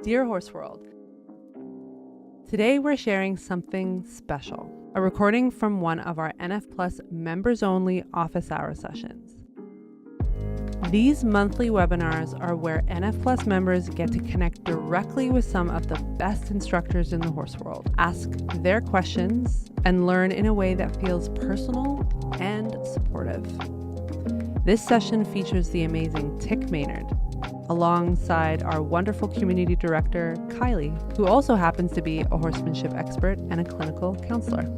Dear Horse World, today we're sharing something special, a recording from one of our NF Plus members-only office hour sessions. These monthly webinars are where NF Plus members get to connect directly with some of the best instructors in the horse world, ask their questions, and learn in a way that feels personal and supportive. This session features the amazing Tik Maynard, alongside our wonderful community director, Kylie, who also happens to be a horsemanship expert and a clinical counselor.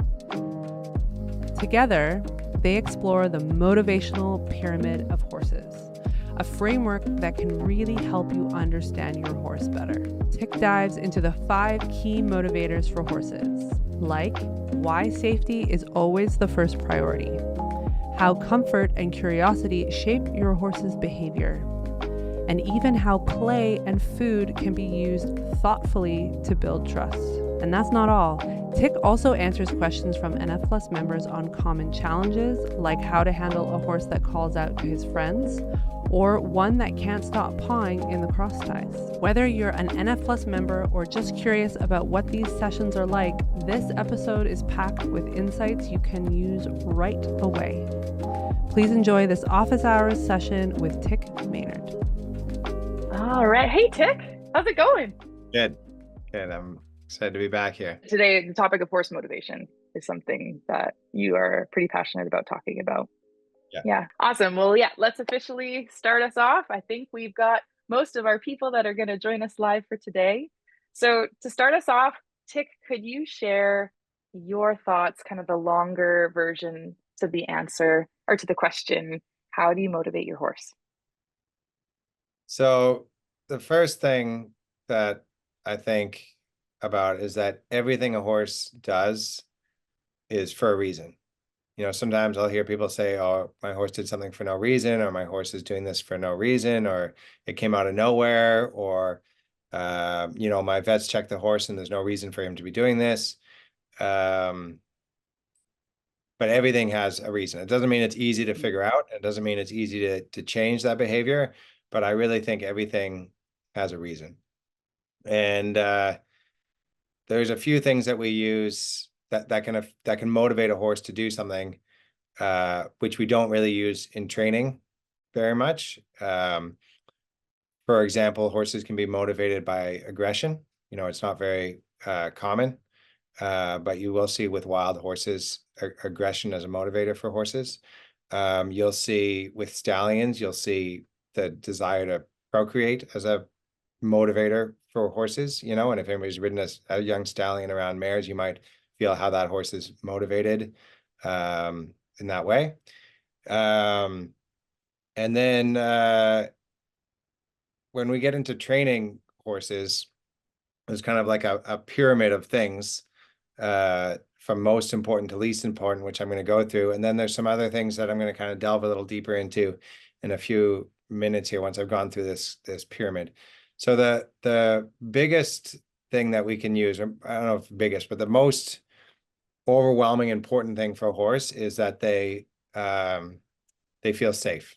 Together, they explore the motivational pyramid of horses, a framework that can really help you understand your horse better. Tik dives into the 5 key motivators for horses, like why safety is always the first priority, how comfort and curiosity shape your horse's behavior, and even how play and food can be used thoughtfully to build trust. And that's not all. Tik also answers questions from NF Plus members on common challenges, like how to handle a horse that calls out to his friends, or one that can't stop pawing in the cross ties. Whether you're an NF Plus member or just curious about what these sessions are like, this episode is packed with insights you can use right away. Please enjoy this office hours session with Tik Maynard. All right. Hey, Tik. How's it going? Good. I'm excited to be back here. Today, the topic of horse motivation is something that you are pretty passionate about talking about. Yeah. Awesome. Well, let's officially start us off. I think we've got most of our people that are going to join us live for today. So to start us off, Tik, could you share your thoughts, kind of the longer version to the answer or to the question, how do you motivate your horse? So the first thing that I think about is that everything a horse does is for a reason. You know, sometimes I'll hear people say, oh, my horse did something for no reason, or my horse is doing this for no reason, or it came out of nowhere, or, my vet's checked the horse and there's no reason for him to be doing this. But everything has a reason. It doesn't mean it's easy to figure out. It doesn't mean it's easy to change that behavior, but I really think everything has a reason. And there's a few things that we use that can motivate a horse to do something, which we don't really use in training very much. For example, horses can be motivated by aggression. You know, it's not very common, but you will see with wild horses aggression as a motivator for horses. You'll see with stallions, you'll see the desire to procreate as a motivator for horses, you know, and if anybody's ridden a young stallion around mares, you might feel how that horse is motivated in that way. And then when we get into training horses, there's kind of like a pyramid of things from most important to least important, which I'm going to go through. And then there's some other things that I'm going to kind of delve a little deeper into in a few minutes here once I've gone through this pyramid. So the biggest thing that we can use, or I don't know if biggest, but the most overwhelming important thing for a horse is that they feel safe.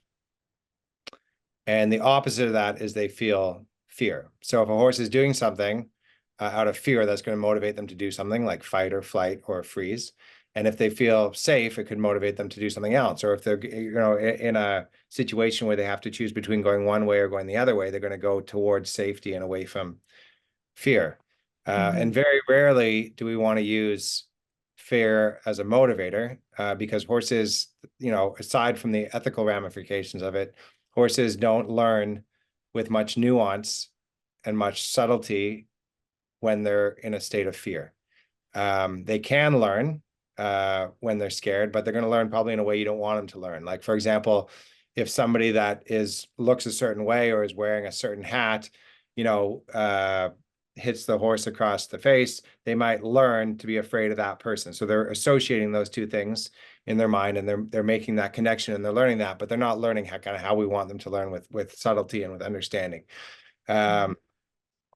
And the opposite of that is they feel fear. So if a horse is doing something out of fear, that's going to motivate them to do something like fight or flight or freeze. And if they feel safe, it could motivate them to do something else. Or if they're, in a situation where they have to choose between going one way or going the other way, they're going to go towards safety and away from fear. And very rarely do we want to use fear as a motivator because horses, aside from the ethical ramifications of it, horses don't learn with much nuance and much subtlety when they're in a state of fear. They can learn when they're scared, but they're going to learn probably in a way you don't want them to learn. Like, for example, if somebody that looks a certain way or is wearing a certain hat, hits the horse across the face, they might learn to be afraid of that person. So they're associating those two things in their mind, and they're making that connection, and they're learning that, but they're not learning how we want them to learn with subtlety and with understanding.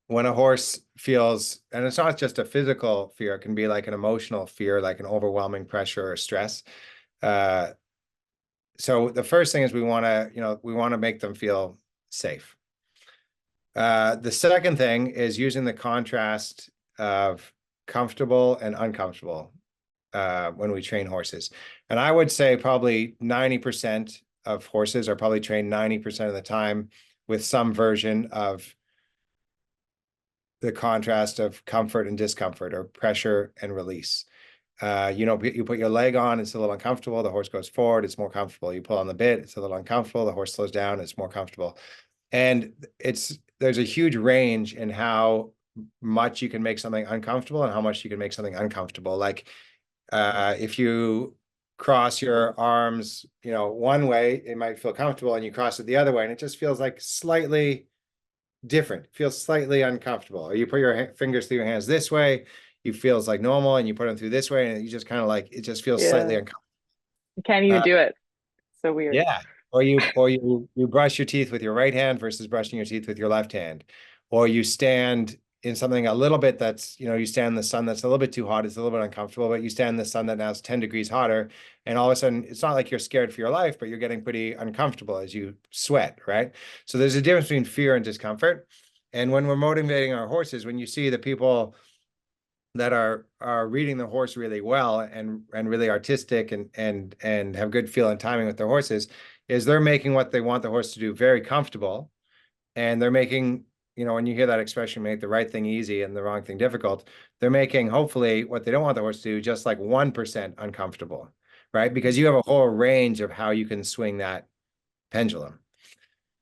When a horse feels, and it's not just a physical fear, it can be like an emotional fear, like an overwhelming pressure or stress. So the first thing is we want to make them feel safe. The second thing is using the contrast of comfortable and uncomfortable when we train horses. And I would say probably 90% of horses are probably trained 90% of the time with some version of the contrast of comfort and discomfort, or pressure and release. You put your leg on, it's a little uncomfortable, the horse goes forward, it's more comfortable. You pull on the bit, it's a little uncomfortable, the horse slows down, it's more comfortable. And there's a huge range in how much you can make something uncomfortable and how much you can make something uncomfortable. Like if you cross your arms, one way, it might feel comfortable, and you cross it the other way, and it just feels like slightly different, feels slightly uncomfortable. Or you put your fingers through your hands this way, it feels like normal, and you put them through this way, and you just kind of like, it just feels slightly uncomfortable. You can't even do it. So weird. Yeah. Or you brush your teeth with your right hand versus brushing your teeth with your left hand. Or you stand in something a little bit that's, you stand in the sun that's a little bit too hot, it's a little bit uncomfortable, but you stand in the sun that now is 10 degrees hotter, and all of a sudden it's not like you're scared for your life, but you're getting pretty uncomfortable as you sweat, right? So there's a difference between fear and discomfort. And when we're motivating our horses, when you see the people that are reading the horse really well and really artistic and have good feel and timing with their horses, is they're making what they want the horse to do very comfortable, and they're making, when you hear that expression, make the right thing easy and the wrong thing difficult, they're making hopefully what they don't want the horse to do just like 1% uncomfortable, right? Because you have a whole range of how you can swing that pendulum.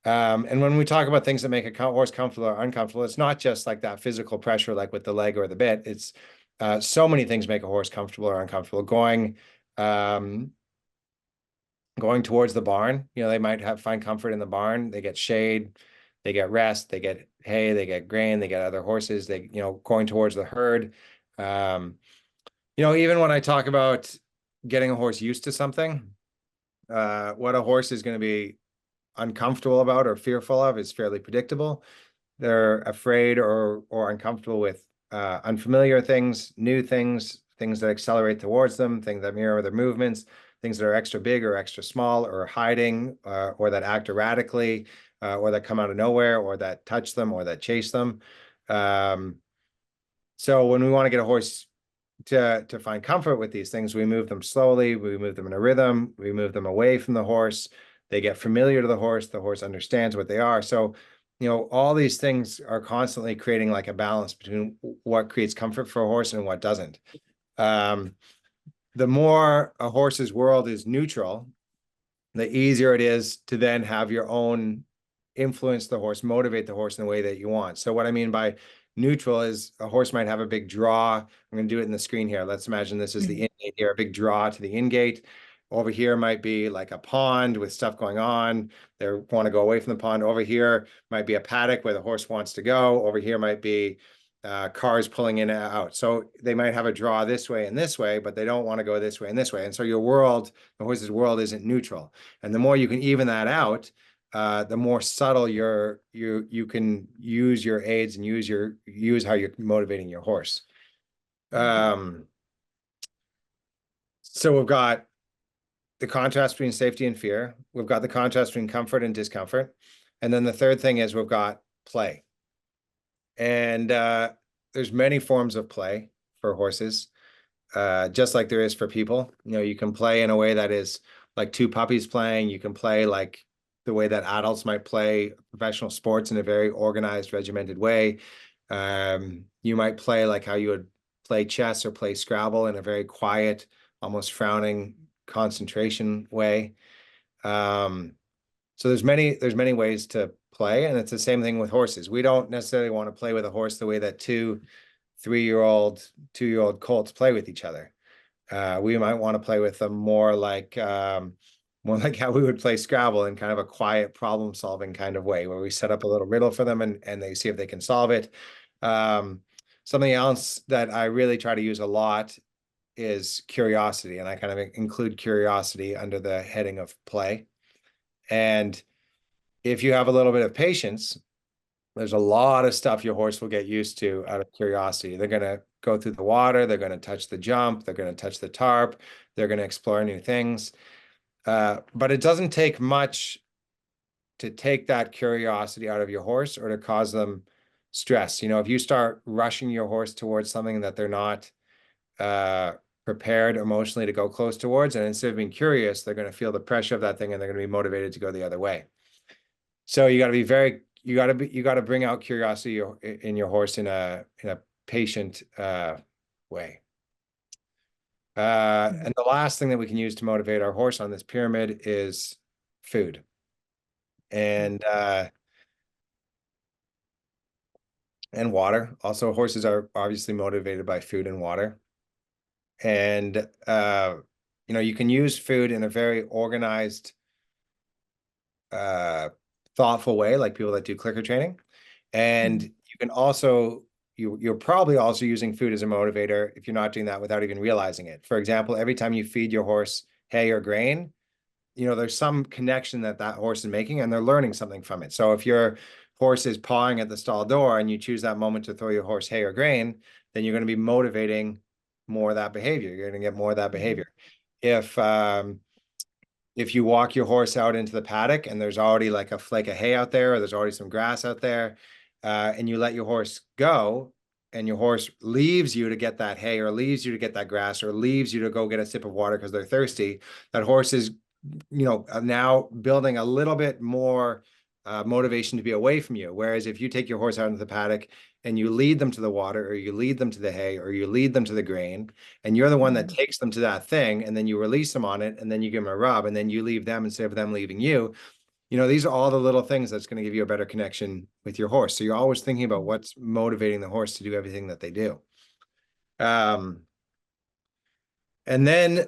And when we talk about things that make a horse comfortable or uncomfortable, it's not just like that physical pressure, like with the leg or the bit. It's so many things make a horse comfortable or uncomfortable. Going towards the barn, they might find comfort in the barn. They get shade, they get rest, they get hay, they get grain, they get other horses. They, going towards the herd. Even when I talk about getting a horse used to something, what a horse is going to be uncomfortable about or fearful of is fairly predictable. They're afraid or uncomfortable with unfamiliar things, new things, things that accelerate towards them, things that mirror their movements, things that are extra big or extra small or hiding, or that act erratically, or that come out of nowhere, or that touch them, or that chase them. So when we want to get a horse to find comfort with these things, we move them slowly, we move them in a rhythm, we move them away from the horse. They get familiar to the horse understands what they are. So, all these things are constantly creating like a balance between what creates comfort for a horse and what doesn't. The more a horse's world is neutral, the easier it is to then have your own influence the horse, motivate the horse in the way that you want. So what I mean by neutral is a horse might have a big draw. I'm going to do it in the screen here. Let's imagine this is the in gate here, a big draw to the in gate. Over here might be like a pond with stuff going on. They want to go away from the pond. Over here might be a paddock where the horse wants to go. Over here might be cars pulling in and out. So they might have a draw this way and this way, but they don't want to go this way and this way. And so your world, the horse's world, isn't neutral. And the more you can even that out, the more subtle you can use your aids and use how you're motivating your horse. So we've got the contrast between safety and fear. We've got the contrast between comfort and discomfort. And then the third thing is we've got play. And there's many forms of play for horses, just like there is for people. You can play in a way that is like two puppies playing. You can play like the way that adults might play professional sports in a very organized, regimented way. You might play like how you would play chess or play Scrabble in a very quiet, almost frowning concentration way. So there's many ways to play, and it's the same thing with horses. We don't necessarily want to play with a horse the way that 2-year-old colts play with each other. We might want to play with them more like how we would play Scrabble, in kind of a quiet problem-solving kind of way, where we set up a little riddle for them and they see if they can solve it. Something else that I really try to use a lot is curiosity, and I kind of include curiosity under the heading of play. And if you have a little bit of patience, there's a lot of stuff your horse will get used to out of curiosity. They're going to go through the water, they're going to touch the jump, they're going to touch the tarp, they're going to explore new things. But it doesn't take much to take that curiosity out of your horse or to cause them stress. You know, if you start rushing your horse towards something that they're not prepared emotionally to go close towards, and instead of being curious, they're going to feel the pressure of that thing and they're going to be motivated to go the other way. So you got to be very, you got to bring out curiosity in your horse in a patient way. And the last thing that we can use to motivate our horse on this pyramid is food. And water. Also, horses are obviously motivated by food and water. And you know, you can use food in a very organized, thoughtful way, like people that do clicker training. And you can also, you're probably also using food as a motivator if you're not doing that without even realizing it. For example, every time you feed your horse hay or grain, you know, there's some connection that horse is making and they're learning something from it. So if your horse is pawing at the stall door and you choose that moment to throw your horse hay or grain, then you're going to be motivating more of that behavior. You're going to get more of that behavior. If you walk your horse out into the paddock and there's already like a flake of hay out there, or there's already some grass out there, and you let your horse go, and your horse leaves you to get that hay, or leaves you to get that grass, or leaves you to go get a sip of water because they're thirsty, that horse is, you know, now building a little bit more motivation to be away from you. Whereas if you take your horse out into the paddock and you lead them to the water, or you lead them to the hay, or you lead them to the grain, and you're the one that takes them to that thing, and then you release them on it, and then you give them a rub, and then you leave them instead of them leaving you, you know, these are all the little things that's going to give you a better connection with your horse. So you're always thinking about what's motivating the horse to do everything that they do. And then,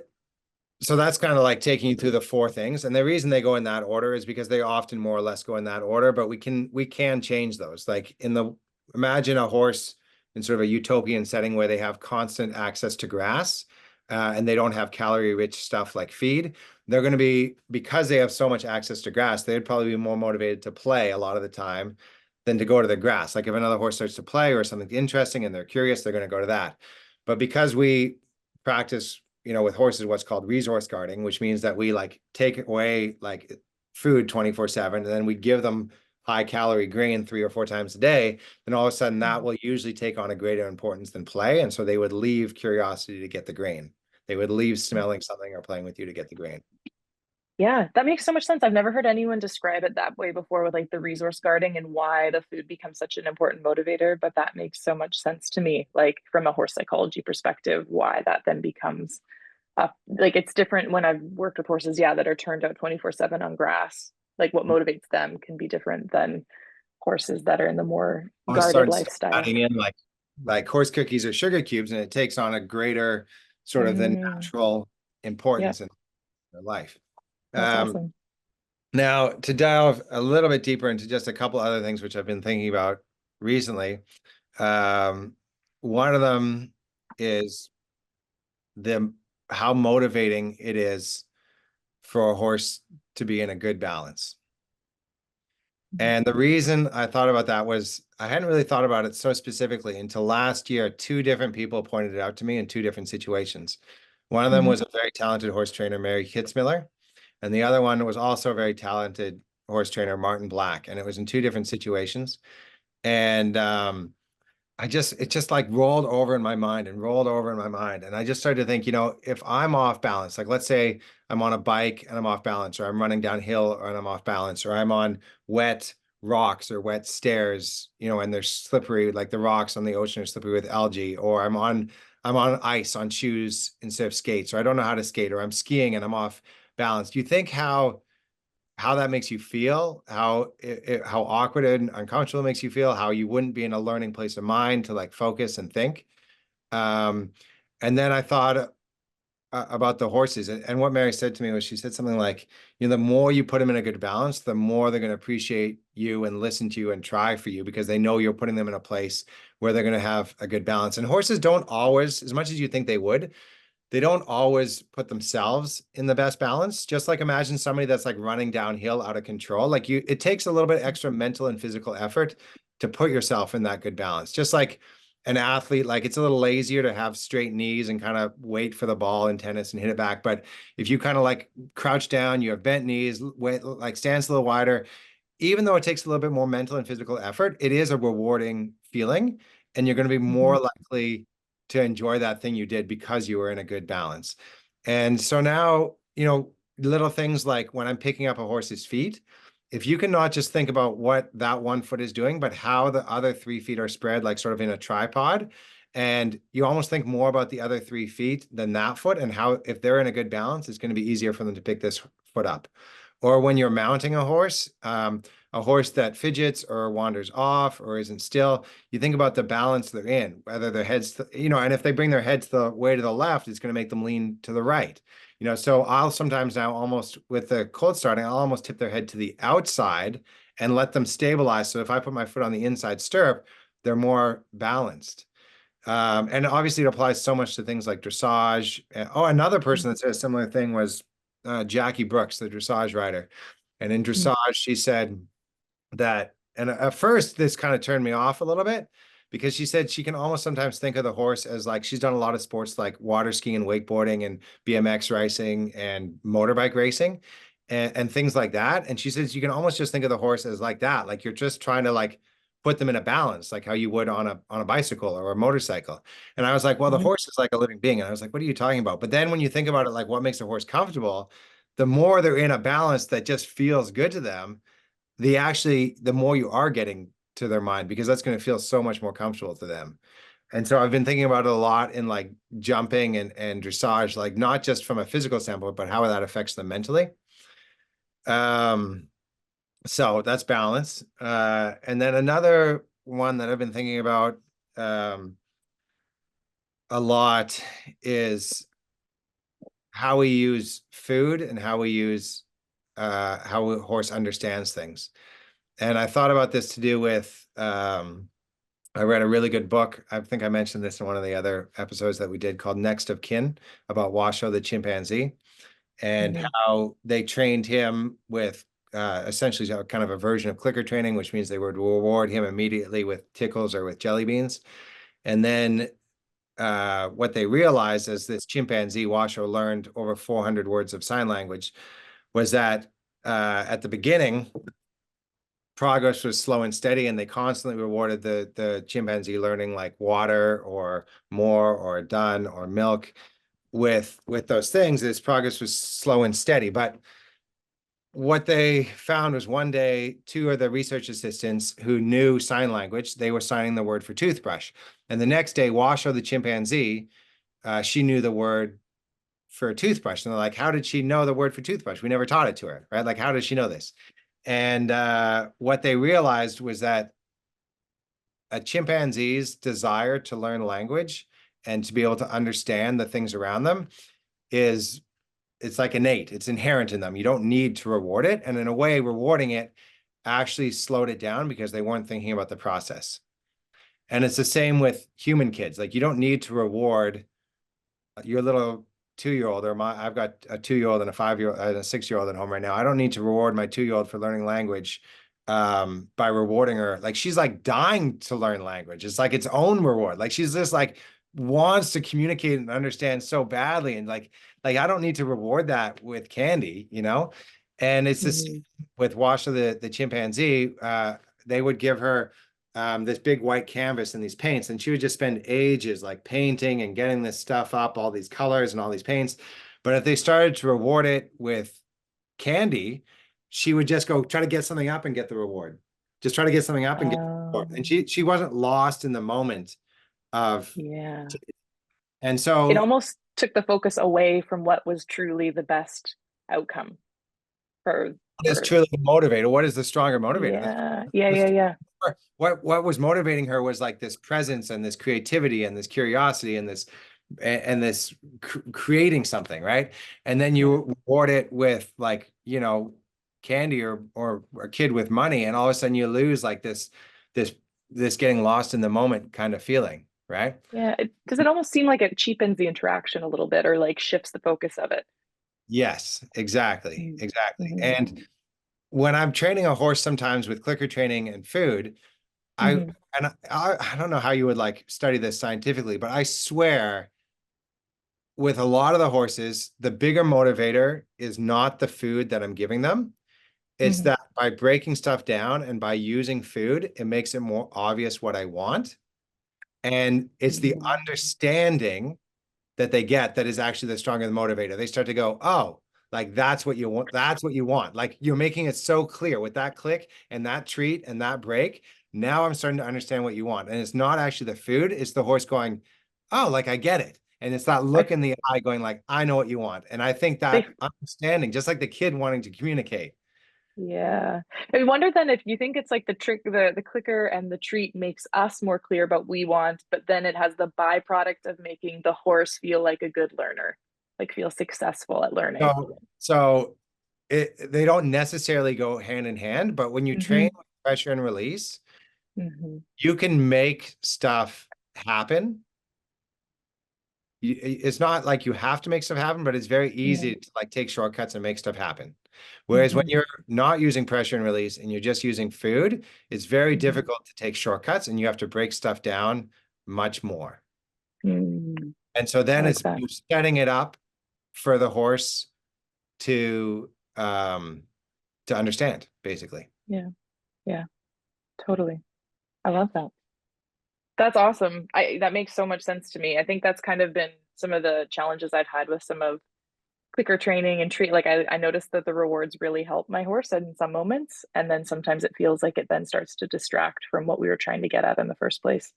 so that's kind of like taking you through the 4 things. And the reason they go in that order is because they often more or less go in that order, but we can change those. Like imagine a horse in sort of a utopian setting where they have constant access to grass, and they don't have calorie-rich stuff like feed. They're going to be, because they have so much access to grass, they'd probably be more motivated to play a lot of the time than to go to the grass. Like if another horse starts to play or something interesting and they're curious, they're going to go to that. But because we practice, you know, with horses, what's called resource guarding, which means that we like take away like food 24/7, and then we give them high calorie grain 3 or 4 times a day, then all of a sudden that will usually take on a greater importance than play. And so they would leave curiosity to get the grain. They would leave smelling something or playing with you to get the grain. Yeah, that makes so much sense. I've never heard anyone describe it that way before, with like the resource guarding and why the food becomes such an important motivator, but that makes so much sense to me, like from a horse psychology perspective, why that then becomes like it's different when I've worked with horses, that are turned out 24/7 on grass. Like what motivates them can be different than horses that are in the more guarded lifestyle. Adding in like horse cookies or sugar cubes, and it takes on a greater sort of the natural importance in their life. That's awesome. Now, to dive a little bit deeper into just a couple other things which I've been thinking about recently, one of them is how motivating it is for a horse to be in a good balance. And the reason I thought about that was I hadn't really thought about it so specifically until last year. 2 different people pointed it out to me in 2 different situations. One of them was a very talented horse trainer, Mary Kitzmiller, and the other one was also a very talented horse trainer, Martin Black, and it was in 2 different situations. And it just like rolled over in my mind and rolled over in my mind. And I just started to think, you know, if I'm off balance, like let's say I'm on a bike and I'm off balance, or I'm running downhill and I'm off balance, or I'm on wet rocks or wet stairs, you know, and they're slippery, like the rocks on the ocean are slippery with algae, or I'm on ice on shoes instead of skates, or I don't know how to skate, or I'm skiing and I'm off balance. Do you think how that makes you feel, how awkward and uncomfortable it makes you feel, how you wouldn't be in a learning place of mind to like focus and think? And then I thought about the horses, and what Mary said to me was, she said something like, you know, the more you put them in a good balance, the more they're going to appreciate you and listen to you and try for you, because they know you're putting them in a place where they're going to have a good balance. And horses don't always, as much as you think they would, they don't always put themselves in the best balance. Just like imagine somebody that's like running downhill out of control. Like it takes a little bit extra mental and physical effort to put yourself in that good balance. Just like an athlete, like it's a little lazier to have straight knees and kind of wait for the ball in tennis and hit it back. But if you kind of like crouch down, you have bent knees, like stance a little wider, even though it takes a little bit more mental and physical effort, it is a rewarding feeling, and you're going to be more likely to enjoy that thing you did because you were in a good balance. And so now, little things like when I'm picking up a horse's feet, if you can not just think about what that one foot is doing, but how the other 3 feet are spread, like sort of in a tripod, and you almost think more about the other 3 feet than that foot, and how, if they're in a good balance, it's going to be easier for them to pick this foot up. Or when you're mounting a horse that fidgets or wanders off or isn't still, you think about the balance they're in, whether their heads, and if they bring their heads the way to the left, it's going to make them lean to the right. So I'll sometimes now, almost with the cold starting, I'll almost tip their head to the outside and let them stabilize. So if I put my foot on the inside stirrup, they're more balanced. And obviously it applies so much to things like dressage. Another person that said a similar thing was Jackie Brooks, the dressage rider. And in dressage, she said that, and at first this kind of turned me off a little bit, because she said she can almost sometimes think of the horse as like, she's done a lot of sports like water skiing and wakeboarding and BMX racing and motorbike racing and things like that. And she says you can almost just think of the horse as like that, like you're just trying to like put them in a balance, like how you would on a bicycle or a motorcycle. And I was like, well, the horse is like a living being. And I was like, what are you talking about? But then when you think about it, like what makes a horse comfortable, the more they're in a balance that just feels good to them, the more you are getting to their mind, because that's going to feel so much more comfortable to them. And so I've been thinking about it a lot in like jumping and dressage, like not just from a physical standpoint, but how that affects them mentally. So that's balance. And then another one that I've been thinking about a lot is how we use food and how how a horse understands things. And I thought about this to do with, I read a really good book. I think I mentioned this in one of the other episodes that we did, called Next of Kin, about Wasa the Chimpanzee, and how they trained him with essentially kind of a version of clicker training, which means they would reward him immediately with tickles or with jelly beans. And then what they realized as this chimpanzee, Washoe, learned over 400 words of sign language, was that at the beginning, progress was slow and steady, and they constantly rewarded the chimpanzee learning like water or more or done or milk with those things. This progress was slow and steady. But what they found was one day, 2 of the research assistants who knew sign language, they were signing the word for toothbrush. And the next day, Washoe the chimpanzee, she knew the word for a toothbrush. And they're like, how did she know the word for toothbrush? We never taught it to her, right? Like, how does she know this? And what they realized was that a chimpanzee's desire to learn language and to be able to understand the things around them it's like innate. It's inherent in them. You don't need to reward it. And in a way, rewarding it actually slowed it down because they weren't thinking about the process. And it's the same with human kids. Like, you don't need to reward your little 2-year-old, or I've got a 2-year-old and a 5-year-old and a 6-year-old at home right now. I don't need to reward my 2-year-old for learning language by rewarding her. Like, she's like dying to learn language. It's like its own reward. Like, she's just like wants to communicate and understand so badly. And like I don't need to reward that with candy, And it's this with Washa the chimpanzee, they would give her this big white canvas and these paints, and she would just spend ages like painting and getting this stuff up, all these colors and all these paints. But if they started to reward it with candy, she would just go try to get something up and get the reward. Just try to get something up and get the reward. And she wasn't lost in the moment of, and so it almost took the focus away from what was truly the best outcome for what is truly the motivator? What is the stronger motivator? Yeah. What was motivating her was like this presence and this creativity and this curiosity and this creating something, right? And then you reward it with like, candy or a kid with money, and all of a sudden you lose like this getting lost in the moment kind of feeling, right? Yeah. Does it almost seem like it cheapens the interaction a little bit, or like shifts the focus of it? Yes, exactly. And when I'm training a horse, sometimes with clicker training and food, I don't know how you would like study this scientifically, but I swear with a lot of the horses, the bigger motivator is not the food that I'm giving them. It's that by breaking stuff down and by using food, it makes it more obvious what I want. And it's the understanding that they get that is actually the stronger the motivator. They start to go, oh, like that's what you want. That's what you want. Like you're making it so clear with that click and that treat and that break. Now I'm starting to understand what you want. And it's not actually the food, it's the horse going, oh, like I get it. And it's that look in the eye going like, I know what you want. And I think that understanding, just like the kid wanting to communicate. Yeah. I wonder then if you think it's like the trick, the clicker and the treat makes us more clear about what we want, but then it has the byproduct of making the horse feel like a good learner, like feel successful at learning. So they don't necessarily go hand in hand, but when you train with pressure and release, you can make stuff happen. It's not like you have to make stuff happen, but it's very easy to like take shortcuts and make stuff happen. Whereas when you're not using pressure and release and you're just using food, it's very difficult to take shortcuts and you have to break stuff down much more. And so then it's you're setting it up for the horse to understand, basically. Yeah. Yeah. Totally. I love that. That's awesome. That makes so much sense to me. I think that's kind of been some of the challenges I've had with some of clicker training and treat. Like I noticed that the rewards really help my horse in some moments. And then sometimes it feels like it then starts to distract from what we were trying to get at in the first place.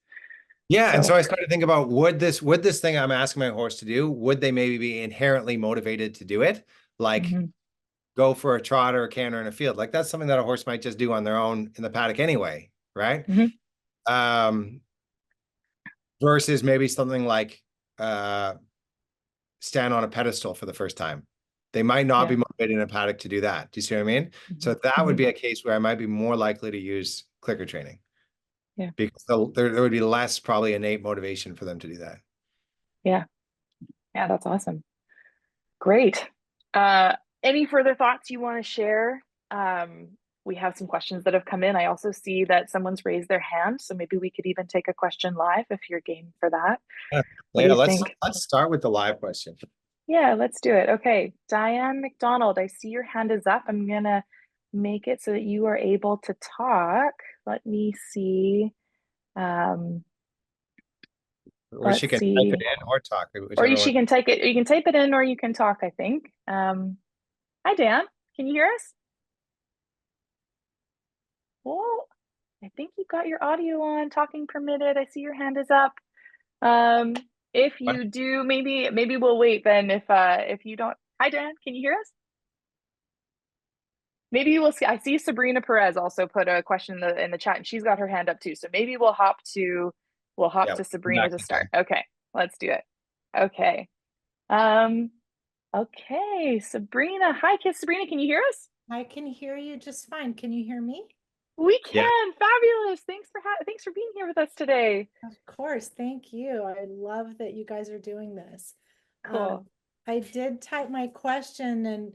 Yeah. And so I started to think about, would this thing I'm asking my horse to do, would they maybe be inherently motivated to do it? Like go for a trot or a canter in a field. Like that's something that a horse might just do on their own in the paddock anyway. Right. Versus maybe something like stand on a pedestal for the first time. They might not be motivated in a paddock to do that. Do you see what I mean? So that would be a case where I might be more likely to use clicker training. Yeah. Because there would be less probably innate motivation for them to do that. Yeah. Yeah, that's awesome. Great. Any further thoughts you want to share? We have some questions that have come in. I also see that someone's raised their hand, so maybe we could even take a question live if you're game for that. Yeah, let's start with the live question. Yeah, let's do it. Okay, Diane McDonald, I see your hand is up. I'm gonna make it so that you are able to talk. Let me see. Or she can type it in or talk. Or she can type it. You can type it in or you can talk, I think. Hi, Dan. Can you hear us? Well, I think you got your audio on, talking permitted. I see your hand is up. If you do, maybe we'll wait then if you don't. Hi, Dan. Can you hear us? Maybe you will see. I see Sabrina Perez also put a question in the chat, and she's got her hand up too. So maybe we'll hop to Sabrina to start. Okay, let's do it. Okay. Okay, Sabrina. Hi, Sabrina. Can you hear us? I can hear you just fine. Can you hear me? We can. Yeah. Fabulous. Thanks for being here with us today. Of course. Thank you. I love that you guys are doing this. Cool. I did type my question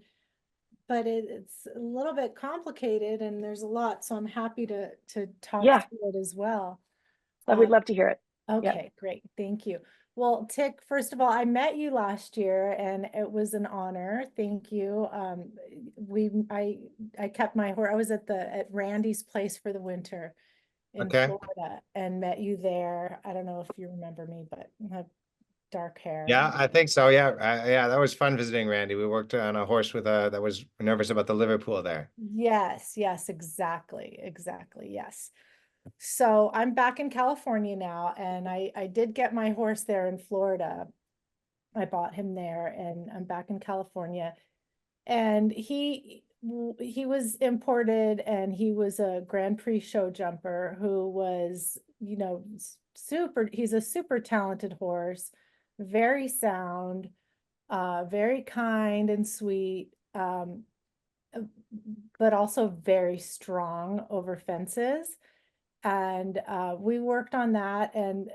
but it's a little bit complicated and there's a lot, so I'm happy to talk through it as well. We'd love to hear it. Okay, great. Thank you. Well, Tik, first of all, I met you last year and it was an honor. Thank you. I kept my horse. I was at Randy's place for the winter in Florida and met you there. I don't know if you remember me, but I have dark hair. Yeah, I think so. Yeah. Yeah, that was fun visiting Randy. We worked on a horse with that was nervous about the Liverpool there. Yes, exactly. Yes. So I'm back in California now, and I did get my horse there in Florida. I bought him there, and I'm back in California. And he was imported, and he was a Grand Prix show jumper who was, he's a super talented horse, very sound, very kind and sweet, but also very strong over fences. And we worked on that, and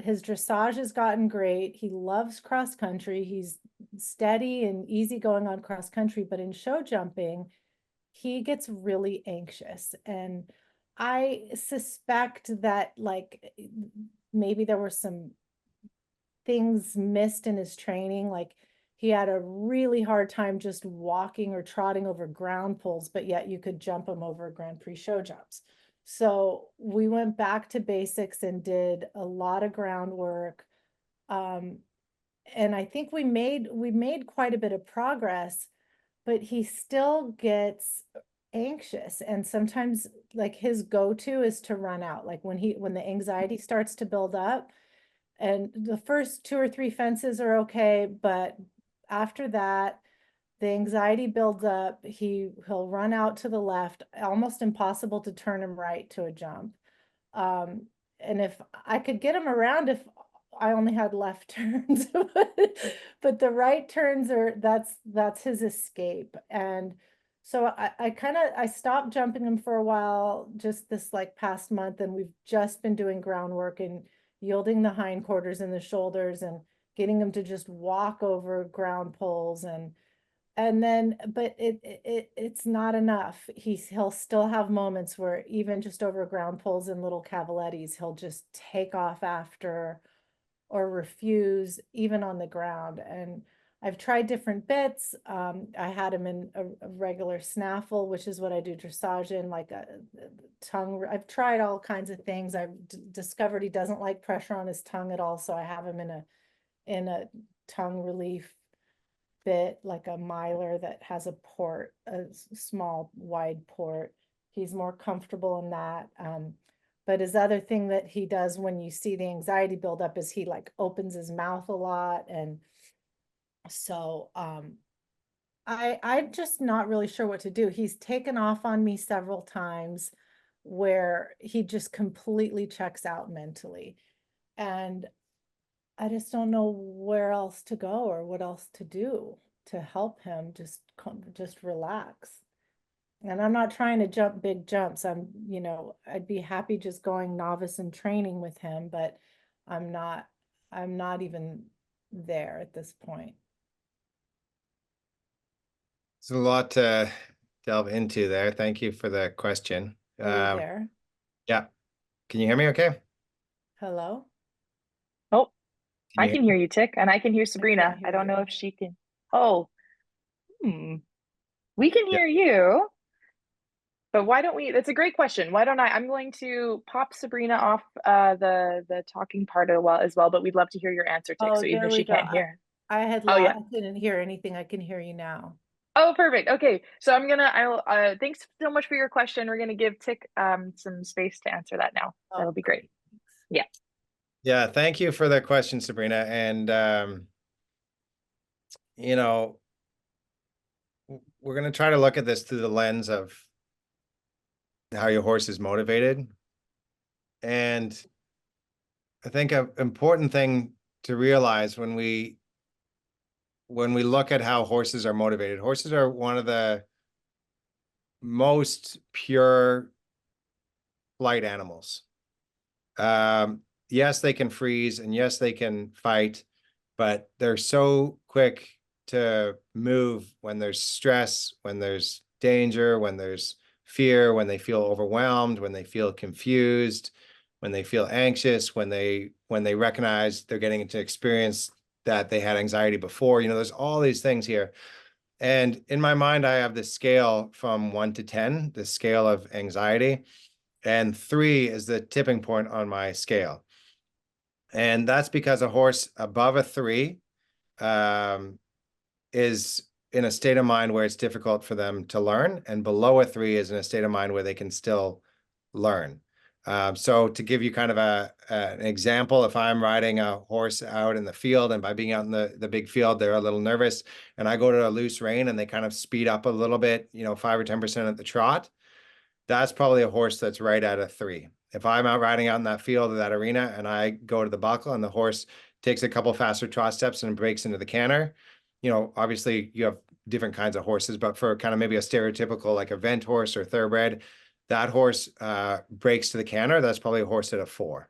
his dressage has gotten great. He loves cross country. He's steady and easygoing on cross country, but in show jumping, he gets really anxious. And I suspect that maybe there were some things missed in his training. Like he had a really hard time just walking or trotting over ground poles, but yet you could jump him over Grand Prix show jumps. So we went back to basics and did a lot of groundwork. And I think we made quite a bit of progress, but he still gets anxious. And sometimes like his go-to is to run out. Like when the anxiety starts to build up, and the first 2 or 3 fences are okay, but after that, the anxiety builds up. He'll run out to the left, almost impossible to turn him right to a jump. And if I could get him around, if I only had left turns, but the right turns that's his escape. And so I stopped jumping him for a while, just this like past month, and we've just been doing groundwork and yielding the hindquarters and the shoulders and getting him to just walk over ground poles. And then, but it's not enough. He'll still have moments where even just over ground poles and little cavalettis, he'll just take off after or refuse even on the ground. And I've tried different bits. I had him in a regular snaffle, which is what I do dressage in, like a tongue. I've tried all kinds of things. I've discovered he doesn't like pressure on his tongue at all. So I have him in a tongue relief bit, like a miler that has a port, a small wide port. He's more comfortable in that. But his other thing that he does when you see the anxiety build up is he like opens his mouth a lot. And so I'm just not really sure what to do. He's taken off on me several times where he just completely checks out mentally. And I just don't know where else to go or what else to do to help him just relax. And I'm not trying to jump big jumps. I'd be happy just going novice and training with him, but I'm not even there at this point. It's a lot to delve into there. Thank you for the question. Are you there? Yeah. Can you hear me okay? Hello? Oh, I can hear you, Tik, and I can hear Sabrina. hear I don't you. know if she can. Oh, we can hear you. But why don't we, that's a great question. Why don't I'm going to pop Sabrina off the talking part as well, but we'd love to hear your answer, Tik. So even if she can't hear. I had Oh, yeah. I didn't hear anything. I can hear you now. Oh, perfect. Okay. So thanks so much for your question. We're gonna give Tik some space to answer that now. That'll be great. Yeah. Yeah, thank you for the question, Sabrina. And we're going to try to look at this through the lens of how your horse is motivated. And I think an important thing to realize when we look at how horses are motivated, horses are one of the most pure flight animals. Yes, they can freeze, and yes, they can fight, but they're so quick to move when there's stress, when there's danger, when there's fear, when they feel overwhelmed, when they feel confused, when they feel anxious, when they recognize they're getting into experience that they had anxiety before. There's all these things here. And in my mind, I have this scale from 1 to 10, the scale of anxiety, and 3 is the tipping point on my scale. And that's because a horse above a 3 is in a state of mind where it's difficult for them to learn, and below a 3 is in a state of mind where they can still learn. So to give you kind of an example, if I'm riding a horse out in the field, and by being out in the big field, they're a little nervous, and I go to a loose rein and they kind of speed up a little bit, 5 or 10% at the trot, that's probably a horse that's right at a 3. If I'm out riding out in that field or that arena and I go to the buckle and the horse takes a couple faster trot steps and breaks into the canter, obviously you have different kinds of horses, but for kind of maybe a stereotypical like event horse or thoroughbred, that horse breaks to the canter, that's probably a horse at a 4.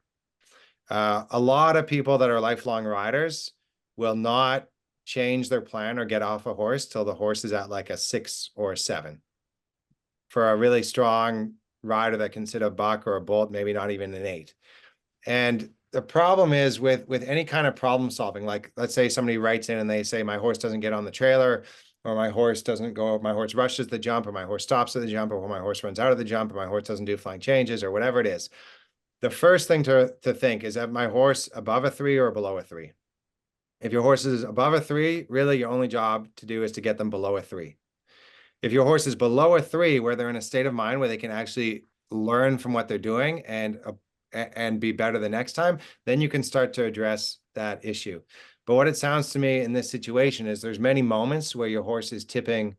A lot of people that are lifelong riders will not change their plan or get off a horse till the horse is at like a 6 or a 7. For a really strong rider that can sit a buck or a bolt, maybe not even an 8. And the problem is with any kind of problem solving, like let's say somebody writes in and they say, my horse doesn't get on the trailer, or my horse doesn't go, my horse rushes the jump, or my horse stops at the jump, or my horse runs out of the jump, or my horse doesn't do flying changes, or whatever it is. The first thing to think is that my horse above a 3 or below a 3. If your horse is above a 3, really your only job to do is to get them below a 3. If your horse is below a 3, where they're in a state of mind where they can actually learn from what they're doing and be better the next time, then you can start to address that issue. But what it sounds to me in this situation is there's many moments where your horse is tipping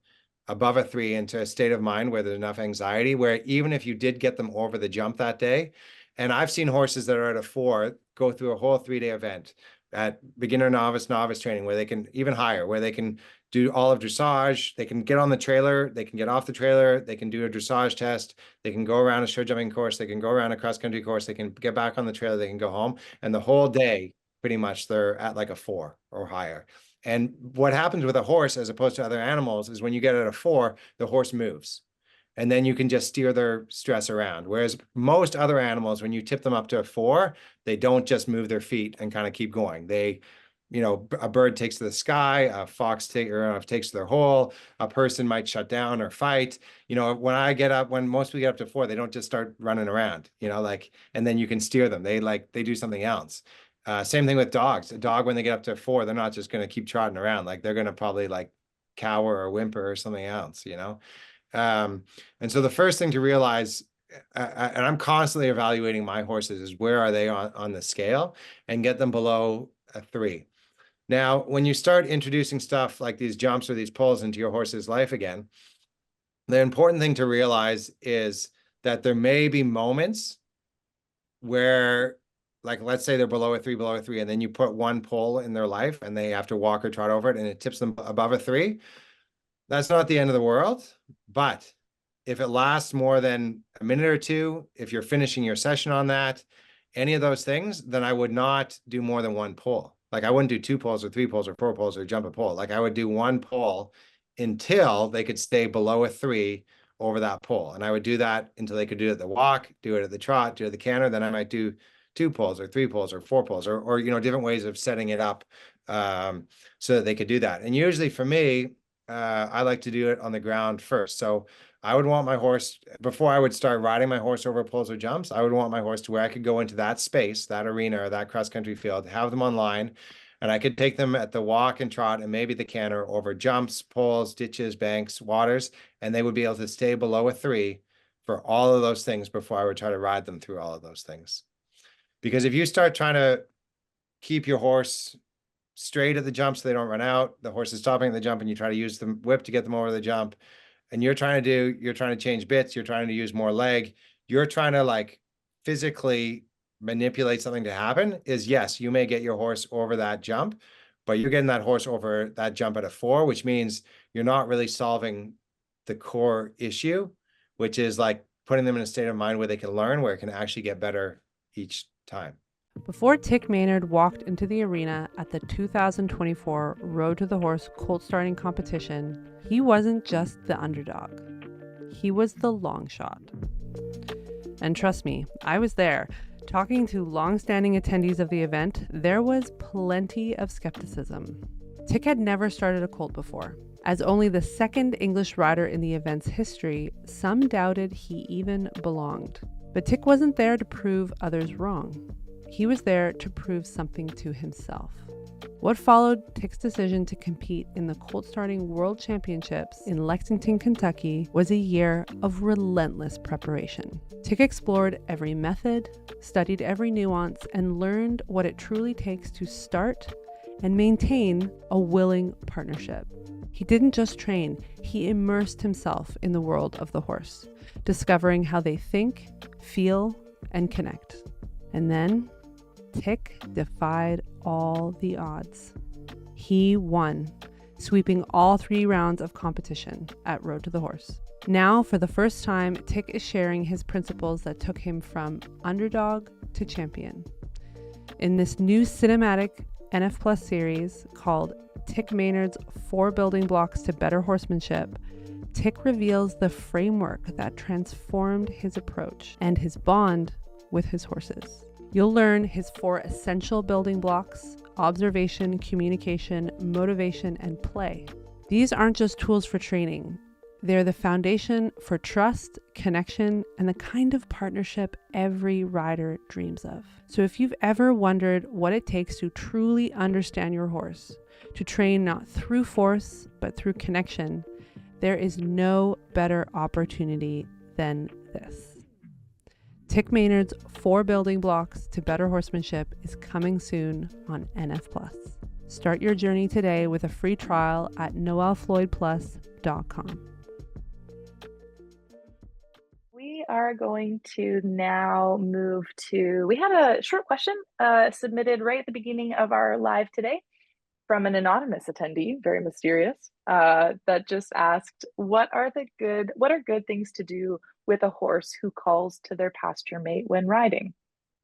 above a 3 into a state of mind where there's enough anxiety, where even if you did get them over the jump that day, and I've seen horses that are at a 4 go through a whole 3-day event at beginner, novice training, where they can, even higher, where they can do all of dressage, they can get on the trailer, they can get off the trailer, they can do a dressage test, they can go around a show jumping course, they can go around a cross-country course, they can get back on the trailer, they can go home, and the whole day, pretty much, they're at like a 4 or higher. And what happens with a horse, as opposed to other animals, is when you get at a 4, the horse moves. And then you can just steer their stress around. Whereas most other animals, when you tip them up to a 4, they don't just move their feet and kind of keep going. They, a bird takes to the sky, a fox takes to their hole, a person might shut down or fight. When most people get up to 4, they don't just start running around, and then you can steer them. They do something else. Same thing with dogs. A dog, when they get up to 4, they're not just going to keep trotting around. They're going to probably cower or whimper or something else, And so the first thing to realize, and I'm constantly evaluating my horses, is where are they on the scale, and get them below a 3. Now, when you start introducing stuff like these jumps or these pulls into your horse's life again, the important thing to realize is that there may be moments where, let's say they're below a 3, and then you put one pull in their life and they have to walk or trot over it and it tips them above a 3. That's not the end of the world. But if it lasts more than a minute or 2, if you're finishing your session on that, any of those things, then I would not do more than one pull. I wouldn't do 2 pulls or 3 pulls or 4 pulls or jump a pull. I would do one pull until they could stay below a 3 over that pull. And I would do that until they could do it at the walk, do it at the trot, do it at the canter. Then I might do 2 pulls or 3 pulls or 4 pulls or different ways of setting it up so that they could do that. And usually for me, I like to do it on the ground first. So I would want my horse, before I would start riding my horse over pulls or jumps, I would want my horse to where I could go into that space, that arena or that cross-country field, have them online, and I could take them at the walk and trot and maybe the canter over jumps, pulls, ditches, banks, waters, and they would be able to stay below a 3 for all of those things before I would try to ride them through all of those things. Because if you start trying to keep your horse straight at the jump so they don't run out, the horse is stopping at the jump, and you try to use the whip to get them over the jump, and you're trying to change bits, you're trying to use more leg, you're trying to physically manipulate something to happen, is yes, you may get your horse over that jump, but you're getting that horse over that jump at a 4, which means you're not really solving the core issue, which is putting them in a state of mind where they can learn, where it can actually get better each time. Before Tik Maynard walked into the arena at the 2024 Road to the Horse colt starting competition, he wasn't just the underdog. He was the long shot. And trust me, I was there. Talking to long-standing attendees of the event, there was plenty of skepticism. Tik had never started a colt before. As only the second English rider in the event's history, some doubted he even belonged. But Tik wasn't there to prove others wrong. He was there to prove something to himself. What followed Tik's decision to compete in the Colt Starting World Championships in Lexington, Kentucky, was a year of relentless preparation. Tik explored every method, studied every nuance, and learned what it truly takes to start and maintain a willing partnership. He didn't just train, he immersed himself in the world of the horse, discovering how they think, feel, and connect. And then Tik defied all the odds. He won, sweeping all 3 rounds of competition at Road to the Horse. Now, for the first time, Tik is sharing his principles that took him from underdog to champion. In this new cinematic NF Plus series called Tik Maynard's 4 Building Blocks to Better Horsemanship, Tik reveals the framework that transformed his approach and his bond with his horses. You'll learn his 4 essential building blocks: observation, communication, motivation, and play. These aren't just tools for training. They're the foundation for trust, connection, and the kind of partnership every rider dreams of. So if you've ever wondered what it takes to truly understand your horse, to train not through force, but through connection, there is no better opportunity than this. Tik Maynard's 4 building blocks to better horsemanship is coming soon on NF+. Start your journey today with a free trial at noelfloydplus.com. We are going to now move to, we had a short question submitted right at the beginning of our live today from an anonymous attendee, very mysterious, that just asked, what are good things to do with a horse who calls to their pasture mate when riding?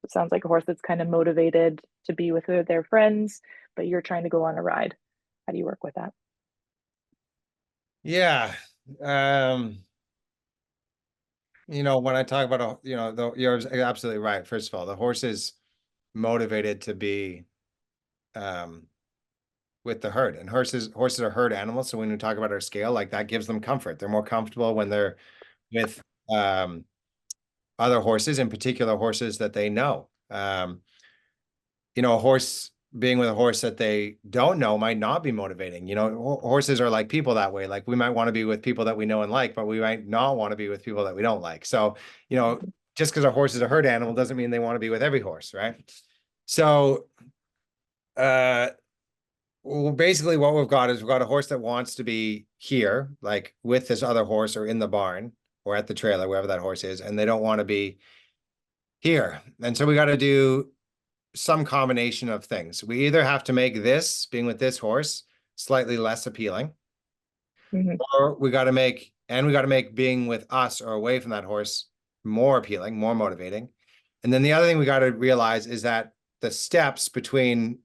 It sounds like a horse that's kind of motivated to be with their friends, but you're trying to go on a ride. How do you work with that? Yeah. You know, when I talk about, you're absolutely right. First of all, the horse is motivated to be with the herd, and horses are herd animals. So when we talk about our scale, like that gives them comfort. They're more comfortable when they're with other horses, in particular horses that they know. A horse being with a horse that they don't know might not be motivating. Horses are like people that way. Like we might want to be with people that we know and like, but we might not want to be with people that we don't like. So, just because a horse is a herd animal doesn't mean they want to be with every horse, right? So, well, basically what we've got a horse that wants to be here, like with this other horse or in the barn or at the trailer, wherever that horse is, and they don't want to be here. And so we got to do some combination of things. We either have to make this, being with this horse, slightly less appealing, or we got to make being with us or away from that horse more appealing, more motivating. And then the other thing we got to realize is that the steps between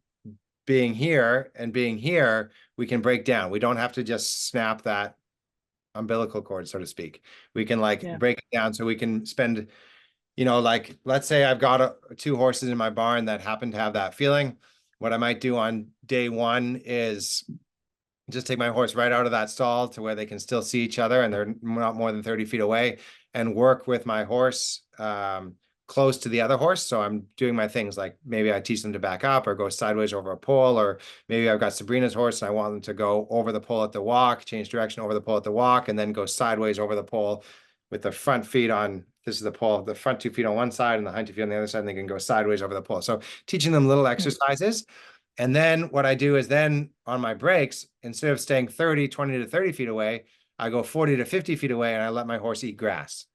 being here and being here, we can break down. We don't have to just snap that umbilical cord, so to speak. We can break it down so we can spend, like, let's say I've got 2 horses in my barn that happen to have that feeling. What I might do on day 1 is just take my horse right out of that stall to where they can still see each other and they're not more than 30 feet away, and work with my horse close to the other horse. So I'm doing my things like maybe I teach them to back up or go sideways over a pole, or maybe I've got Sabrina's horse and I want them to go over the pole at the walk, change direction over the pole at the walk, and then go sideways over the pole with the front feet on, this is the pole, the front 2 feet on one side and the hind 2 feet on the other side, and they can go sideways over the pole. So teaching them little exercises. And then what I do is then on my breaks, instead of staying 20 to 30 feet away, I go 40 to 50 feet away and I let my horse eat grass.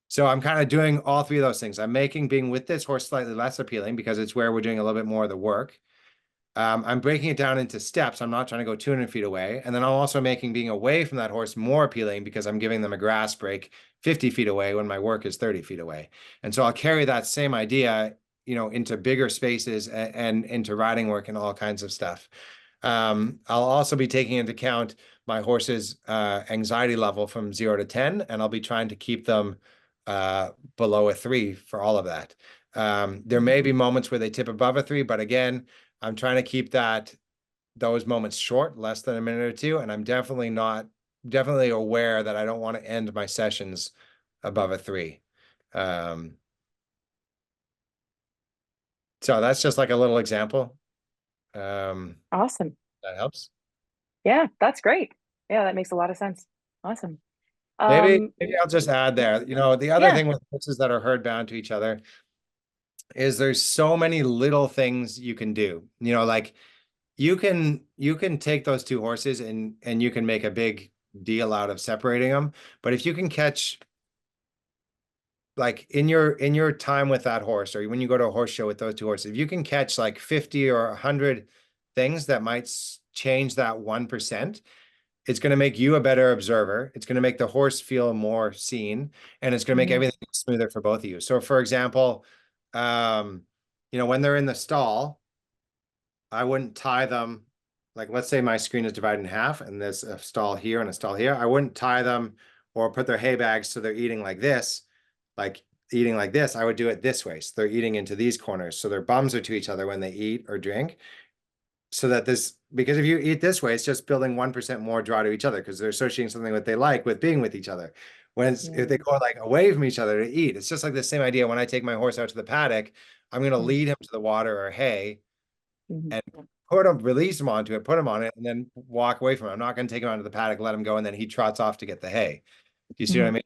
So I'm kind of doing all 3 of those things. I'm making being with this horse slightly less appealing because it's where we're doing a little bit more of the work. I'm breaking it down into steps. I'm not trying to go 200 feet away. And then I'm also making being away from that horse more appealing because I'm giving them a grass break 50 feet away when my work is 30 feet away. And so I'll carry that same idea, into bigger spaces and into riding work and all kinds of stuff. I'll also be taking into account my horse's anxiety level from 0 to 10, and I'll be trying to keep them below a 3 for all of that. There may be moments where they tip above a 3, but again, I'm trying to keep those moments short, less than a minute or 2. And I'm definitely aware that I don't want to end my sessions above a 3. So that's just like a little example. Awesome. That helps. Yeah, that's great. Yeah, that makes a lot of sense. Awesome. Maybe I'll just add there, the other thing with horses that are herd bound to each other is there's so many little things you can do. Like you can take those 2 horses and you can make a big deal out of separating them. But if you can catch, like in your time with that horse, or when you go to a horse show with those 2 horses, if you can catch like 50 or 100 things that might change that 1%, it's going to make you a better observer. It's going to make the horse feel more seen, and it's going to make everything smoother for both of you. So for example, when they're in the stall, I wouldn't tie them. Like, let's say my screen is divided in half and there's a stall here and a stall here. I wouldn't tie them or put their hay bags so they're eating like this. Like eating like this, I would do it this way. So they're eating into these corners. So their bums are to each other when they eat or drink. So that because if you eat this way, it's just building 1% more draw to each other because they're associating something that they like with being with each other. If they go like away from each other to eat, it's just like the same idea. When I take my horse out to the paddock, I'm going to lead him to the water or hay and release him onto it, put him on it, and then walk away from it. I'm not going to take him out to the paddock, let him go, and then he trots off to get the hay. Do you see what I mean?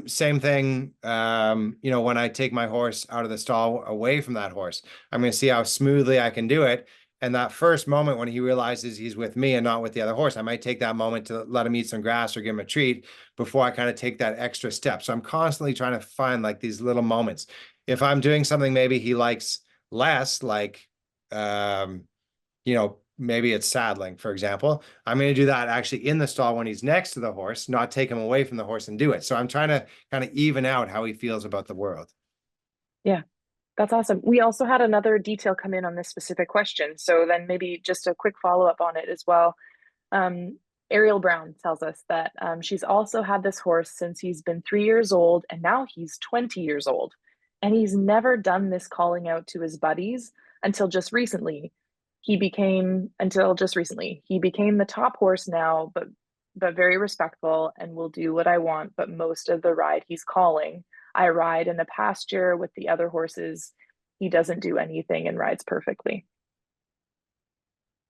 Same thing, when I take my horse out of the stall away from that horse, I'm going to see how smoothly I can do it. And that first moment when he realizes he's with me and not with the other horse, I might take that moment to let him eat some grass or give him a treat before I kind of take that extra step. So I'm constantly trying to find like these little moments. If I'm doing something maybe he likes less, like, maybe it's saddling, for example, I'm going to do that actually in the stall when he's next to the horse, not take him away from the horse and do it. So I'm trying to kind of even out how he feels about the world. Yeah. That's awesome. We also had another detail come in on this specific question. So then maybe just a quick follow-up on it as well. Ariel Brown tells us that she's also had this horse since he's been 3 years old, and now he's 20 years old. And he's never done this calling out to his buddies until just recently. He became the top horse now, but very respectful and will do what I want, but most of the ride he's calling. I ride in the pasture with the other horses. He doesn't do anything and rides perfectly.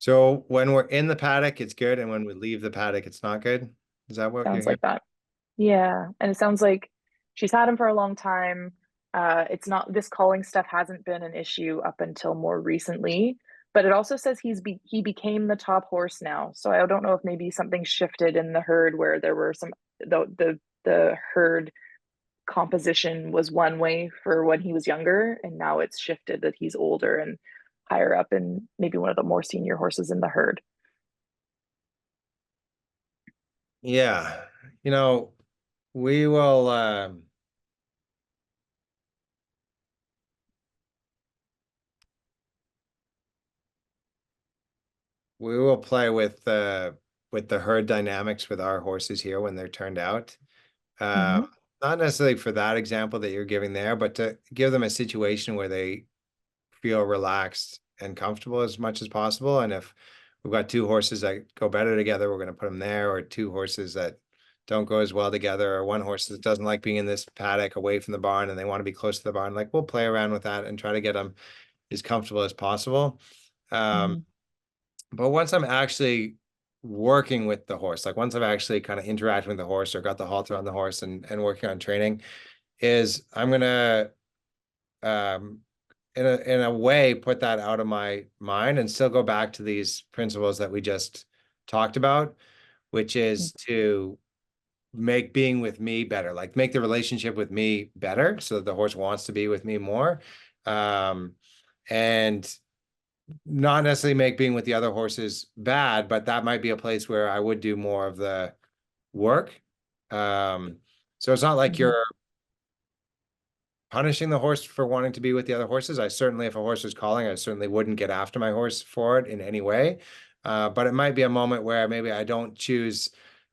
So when we're in the paddock, it's good. And when we leave the paddock, it's not good. Is that what sounds like that? Yeah. And it sounds like she's had him for a long time. It's not, this calling stuff hasn't been an issue up until more recently, but it also says he became the top horse now. So I don't know if maybe something shifted in the herd where there were the herd composition was one way for when he was younger, and now it's shifted that he's older and higher up and maybe one of the more senior horses in the herd. Yeah. We will play with the herd dynamics with our horses here when they're turned out. Not necessarily for that example that you're giving there, but to give them a situation where they feel relaxed and comfortable as much as possible. And if we've got two horses that go better together, we're going to put them there, or two horses that don't go as well together, or one horse that doesn't like being in this paddock away from the barn and they want to be close to the barn. Like, we'll play around with that and try to get them as comfortable as possible. But once I'm actually working with the horse, like once I've actually kind of interacted with the horse or got the halter on the horse and working on training, is I'm gonna in a way put that out of my mind and still go back to these principles that we just talked about, which is to make being with me better, like make the relationship with me better so that the horse wants to be with me more. And not necessarily make being with the other horses bad, but that might be a place where I would do more of the work. So it's not like you're punishing the horse for wanting to be with the other horses. I certainly, if a horse was calling, I certainly wouldn't get after my horse for it in any way. But it might be a moment where maybe I don't choose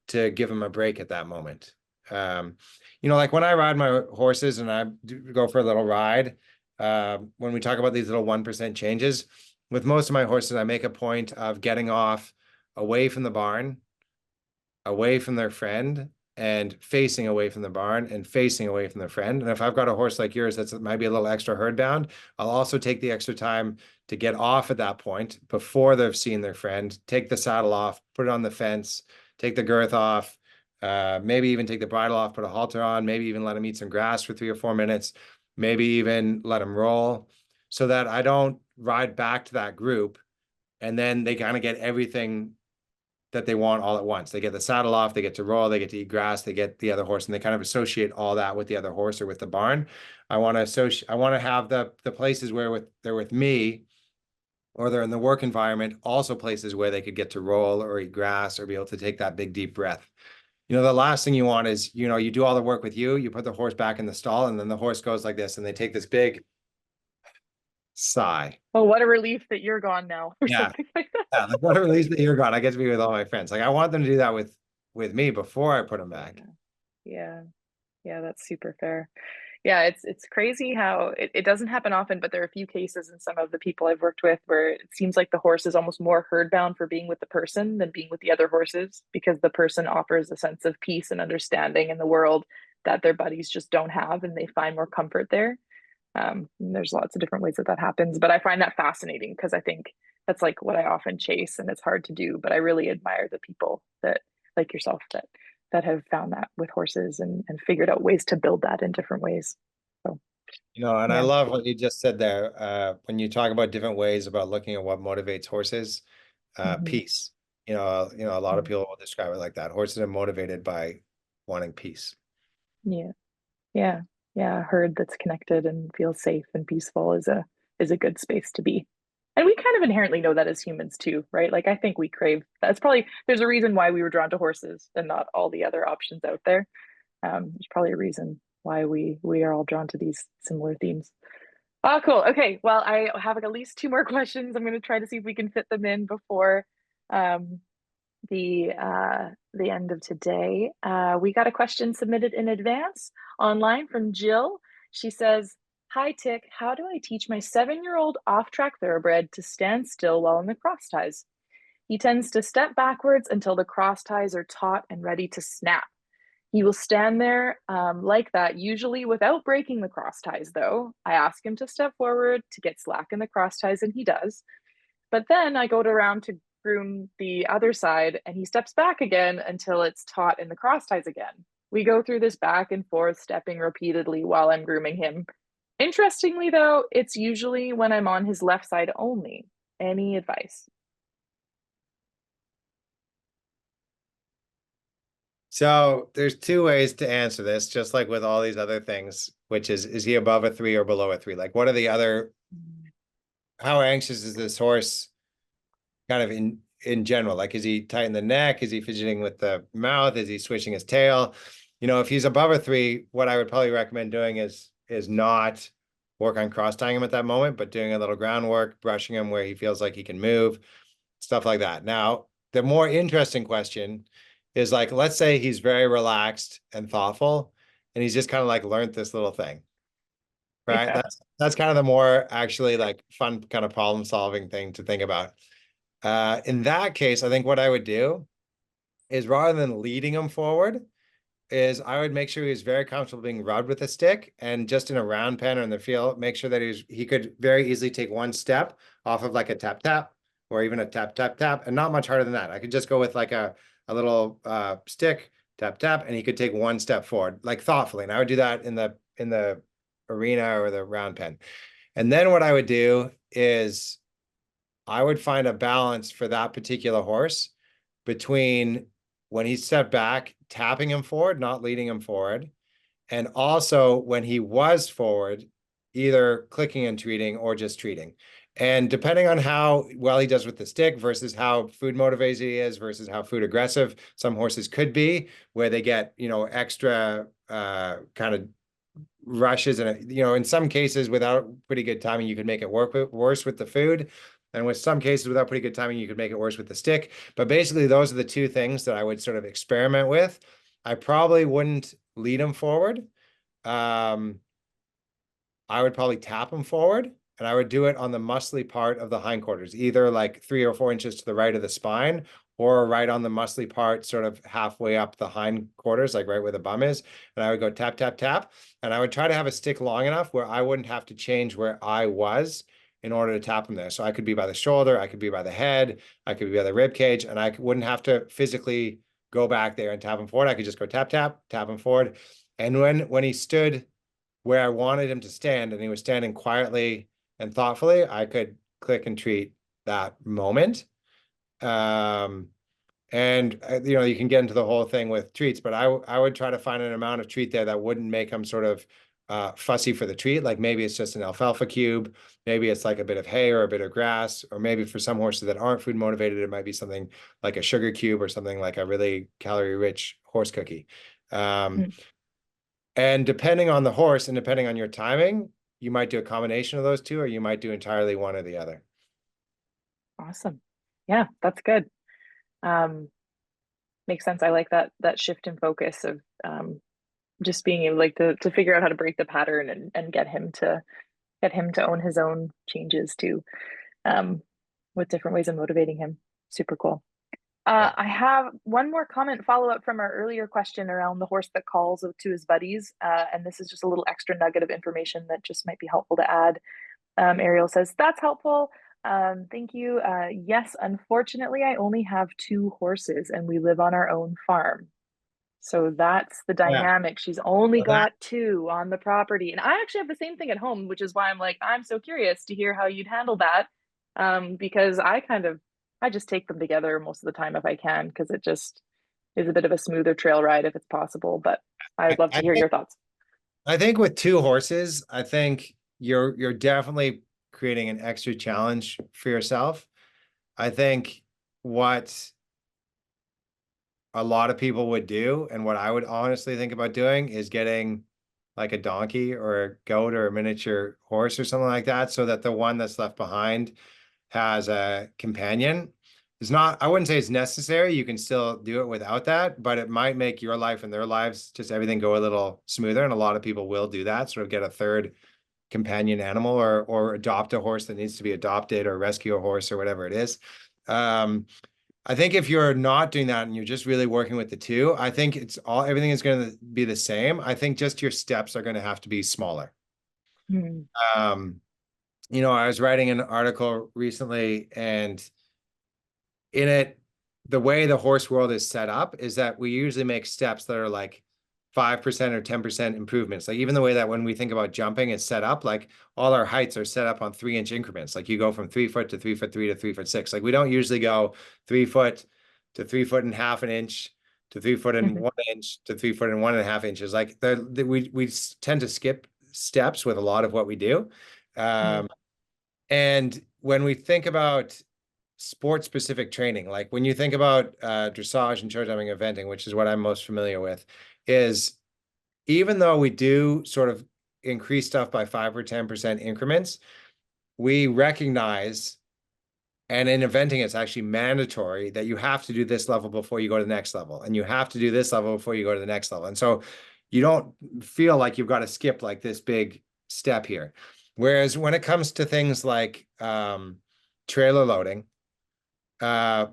to give him a break at that moment. Like when I ride my horses and I go for a little ride, when we talk about these little 1% changes, with most of my horses, I make a point of getting off away from the barn, away from their friend, and facing away from the barn and facing away from the friend. And if I've got a horse like yours that's might be a little extra herd bound, I'll also take the extra time to get off at that point before they've seen their friend, take the saddle off, put it on the fence, take the girth off, maybe even take the bridle off, put a halter on, maybe even let them eat some grass for 3 or 4 minutes, maybe even let them roll, so that I don't ride back to that group and then they kind of get everything that they want all at once. They get the saddle off, they get to roll, they get to eat grass, they get the other horse, and they kind of associate all that with the other horse or with the barn. I want to have the places where they're with me or they're in the work environment, also places where they could get to roll or eat grass or be able to take that big deep breath. The last thing you want is, you do all the work with you put the horse back in the stall, and then the horse goes like this and they take this big sigh. Oh, what a relief that you're gone now, or something like that. Yeah, like, what a relief that you're gone. I get to be with all my friends. Like, I want them to do that with me before I put them back. Yeah, that's super fair. Yeah, it's crazy how it doesn't happen often, but there are a few cases in some of the people I've worked with where it seems like the horse is almost more herd bound for being with the person than being with the other horses, because the person offers a sense of peace and understanding in the world that their buddies just don't have, and they find more comfort there. There's lots of different ways that that happens, but I find that fascinating because I think that's like what I often chase, and it's hard to do. But I really admire the people that, like yourself, that have found that with horses and figured out ways to build that in different ways. So, You know, and I yeah. love what you just said there. When you talk about different ways about looking at what motivates horses, peace. A lot of people will describe it like that. Horses are motivated by wanting peace. Yeah. Yeah. Yeah. A herd that's connected and feels safe and peaceful is a good space to be. And we kind of inherently know that as humans too, right? Like I think we crave that's probably there's a reason why we were drawn to horses and not all the other options out there. There's probably a reason why we are all drawn to these similar themes. Oh, cool. Okay. Well, I have like at least two more questions. I'm going to try to see if we can fit them in before um, the end of today. We got a question submitted in advance online from Jill. She says, "Hi Tik, how do I teach my 7-year-old off-track thoroughbred to stand still while in the cross ties? He tends to step backwards until the cross ties are taut and ready to snap. He will stand there like that, usually without breaking the cross ties, though. I ask him to step forward to get slack in the cross ties, and he does. But then I go around to groom the other side, and he steps back again until it's taut in the cross ties again. We go through this back and forth, stepping repeatedly while I'm grooming him. Interestingly, though, it's usually when I'm on his left side only. Any advice?" So there's two ways to answer this, just like with all these other things, which is he above a 3 or below a 3? Like, what are the other, how anxious is this horse kind of in general? Like, is he tight in the neck? Is he fidgeting with the mouth? Is he swishing his tail? If he's above a 3, what I would probably recommend doing is not work on cross tying him at that moment, but doing a little groundwork, brushing him where he feels like he can move, stuff like that. Now, the more interesting question is, like, let's say he's very relaxed and thoughtful, and he's just kind of like learned this little thing, right? Yeah. That's kind of the more actually like fun kind of problem solving thing to think about. In that case, I think what I would do is, rather than leading him forward, is I would make sure he was very comfortable being rubbed with a stick, and just in a round pen or in the field, make sure that he could very easily take one step off of like a tap tap or even a tap tap tap, and not much harder than that. I could just go with like a little stick, tap tap, and he could take one step forward, like thoughtfully. And I would do that in the arena or the round pen. And then what I would do is I would find a balance for that particular horse between, when he stepped back, tapping him forward, not leading him forward, and also when he was forward, either clicking and treating or just treating. And depending on how well he does with the stick versus how food motivated he is versus how food aggressive some horses could be, where they get, extra kind of rushes, and in some cases without pretty good timing, you could make it work worse with the food. And with some cases without pretty good timing, you could make it worse with the stick. But basically, those are the two things that I would sort of experiment with. I probably wouldn't lead him forward. I would probably tap him forward, and I would do it on the muscly part of the hindquarters, either like 3 or 4 inches to the right of the spine, or right on the muscly part, sort of halfway up the hindquarters, like right where the bum is. And I would go tap, tap, tap. And I would try to have a stick long enough where I wouldn't have to change where I was in order to tap him there. So I could be by the shoulder, I could be by the head, I could be by the rib cage, and I wouldn't have to physically go back there and tap him forward. I could just go tap, tap, tap him forward. And when he stood where I wanted him to stand, and he was standing quietly and thoughtfully, I could click and treat that moment. And you can get into the whole thing with treats, but I would try to find an amount of treat there that wouldn't make him sort of fussy for the treat. Like maybe it's just an alfalfa cube, maybe it's like a bit of hay or a bit of grass, or maybe for some horses that aren't food motivated, it might be something like a sugar cube or something like a really calorie rich horse cookie. And depending on the horse and depending on your timing, you might do a combination of those two, or you might do entirely one or the other. Awesome. Yeah, that's good. Makes sense. I like that shift in focus of just being able like to figure out how to break the pattern and get him to own his own changes too, with different ways of motivating him. Super cool. I have one more comment follow up from our earlier question around the horse that calls to his buddies. And this is just a little extra nugget of information that just might be helpful to add. Ariel says, that's helpful. Thank you. Yes, unfortunately, I only have 2 horses and we live on our own farm. So that's the dynamic. She's only got 2 on the property. And I actually have the same thing at home, which is why I'm like, I'm so curious to hear how you'd handle that. Because I just take them together most of the time if I can, because it just is a bit of a smoother trail ride if it's possible. But I'd love to hear your thoughts. I think with 2 horses, I think you're definitely creating an extra challenge for yourself. I think what a lot of people would do, and what I would honestly think about doing, is getting like a donkey or a goat or a miniature horse or something like that, so that the one that's left behind has a companion. It's not, I wouldn't say it's necessary. You can still do it without that, but it might make your life and their lives, just everything, go a little smoother. And a lot of people will do that, sort of get a third companion animal, or adopt a horse that needs to be adopted, or rescue a horse, or whatever it is. I think if you're not doing that and you're just really working with the 2, I think everything is going to be the same. I think just your steps are going to have to be smaller. Hmm. You know, I was writing an article recently, and in it, the way the horse world is set up is that we usually make steps that are like 5% or 10% improvements. Like even the way that when we think about jumping, it's set up, like all our heights are set up on 3-inch increments. Like you go from 3 foot to 3'3" to 3'6". Like we don't usually go 3 foot to 3.5 inches to 3 foot and 1 inch to 3 foot and 1.5 inches. Like we tend to skip steps with a lot of what we do. And when we think about sport specific training, like when you think about dressage and show jumping eventing, which is what I'm most familiar with, is even though we do sort of increase stuff by 5 or 10% increments, we recognize, and in eventing, it's actually mandatory that you have to do this level before you go to the next level, and you have to do this level before you go to the next level. And so you don't feel like you've got to skip like this big step here. Whereas when it comes to things like trailer loading,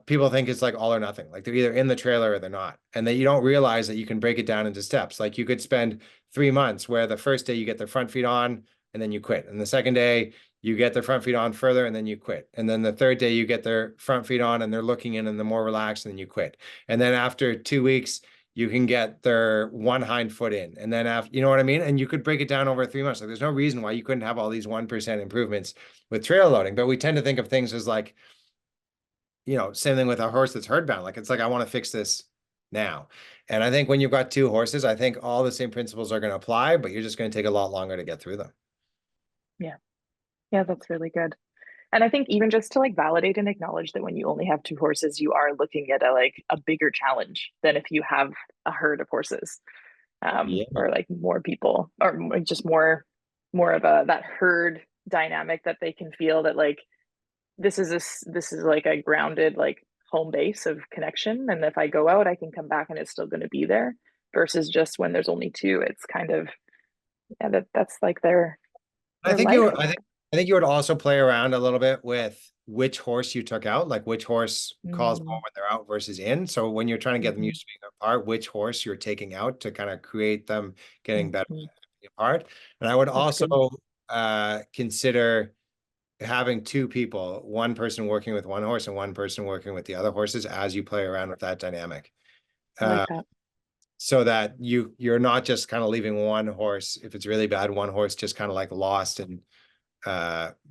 people think it's like all or nothing. Like they're either in the trailer or they're not. And that you don't realize that you can break it down into steps. Like you could spend 3 months where the first day you get their front feet on and then you quit. And the second day you get their front feet on further and then you quit. And then the third day you get their front feet on and they're looking in and they're more relaxed and then you quit. And then after 2 weeks, you can get their one hind foot in. And then after, you know what I mean? And you could break it down over 3 months. Like there's no reason why you couldn't have all these 1% improvements with trail loading. But we tend to think of things as like, you know, same thing with a horse that's herd bound. Like, it's like, I want to fix this now. And I think when you've got 2 horses, I think all the same principles are going to apply, but you're just going to take a lot longer to get through them. Yeah. Yeah, that's really good. And I think even just to like validate and acknowledge that when you only have 2 horses, you are looking at a bigger challenge than if you have a herd of horses, or like more people, or just more of that herd dynamic that they can feel that like, this is like a grounded like home base of connection. And if I go out, I can come back and it's still going to be there, versus just when there's only 2, it's kind of, yeah, that's like their I think life. I think you would also play around a little bit with which horse you took out, like which horse calls more when they're out versus in. So when you're trying to get them used to being apart, which horse you're taking out to kind of create them getting better apart. And I would also consider having 2 people, one person working with one horse and one person working with the other horses as you play around with that dynamic. I like that. So that you're not just kind of leaving one horse, if it's really bad, one horse just kind of like lost and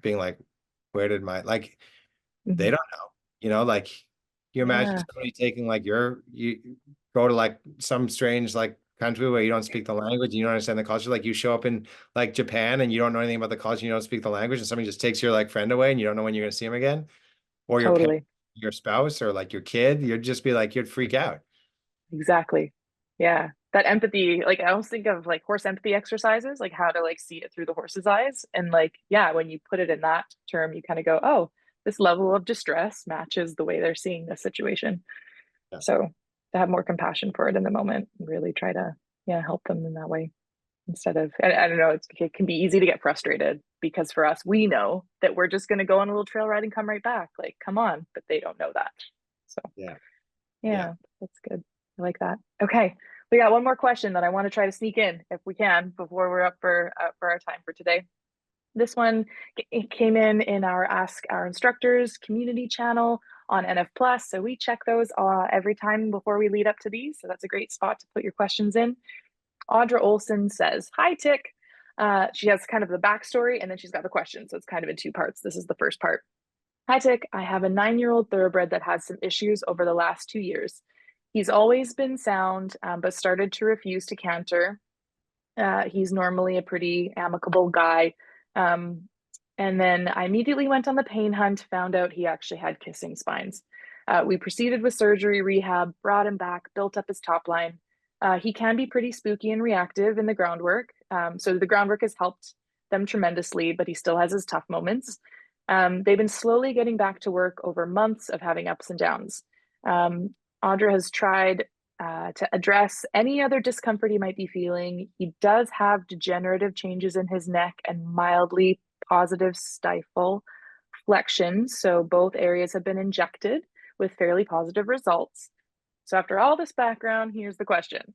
being like, where did my, like, they don't know, you know, like you imagine somebody taking like you go to like some strange like country where you don't speak the language and you don't understand the culture. Like you show up in like Japan and you don't know anything about the culture, you don't speak the language, and somebody just takes your like friend away and you don't know when you're going to see him again, or your parent, your spouse, or like your kid. You'd just be like, you'd freak out. Exactly. Yeah. That empathy, like I almost think of like horse empathy exercises, like how to like see it through the horse's eyes. And like, yeah, when you put it in that term, you kind of go, oh, this level of distress matches the way they're seeing this situation. So to have more compassion for it in the moment, really try to help them in that way instead of, I don't know, it can be easy to get frustrated because for us, we know that we're just going to go on a little trail ride and come right back. Like, come on, but they don't know that. So yeah, that's good. I like that. Okay. We got one more question that I want to try to sneak in if we can before we're up for our time for today. This one came in our Ask Our Instructors community channel on NF Plus. So we check those every time before we lead up to these. So that's a great spot to put your questions in. Audra Olson says, "Hi, Tik." She has kind of the backstory and then she's got the question. So it's kind of in two parts. This is the first part. "Hi, Tik. I have a 9-year-old thoroughbred that has some issues over the last 2 years. He's always been sound, but started to refuse to canter. He's normally a pretty amicable guy. And then I immediately went on the pain hunt, found out he actually had kissing spines. We proceeded with surgery, rehab, brought him back, built up his top line. He can be pretty spooky and reactive in the groundwork. So the groundwork has helped them tremendously, but he still has his tough moments. They've been slowly getting back to work over months of having ups and downs. Audra has tried to address any other discomfort he might be feeling. He does have degenerative changes in his neck and mildly positive stifle flexion. So both areas have been injected with fairly positive results. So after all this background, here's the question.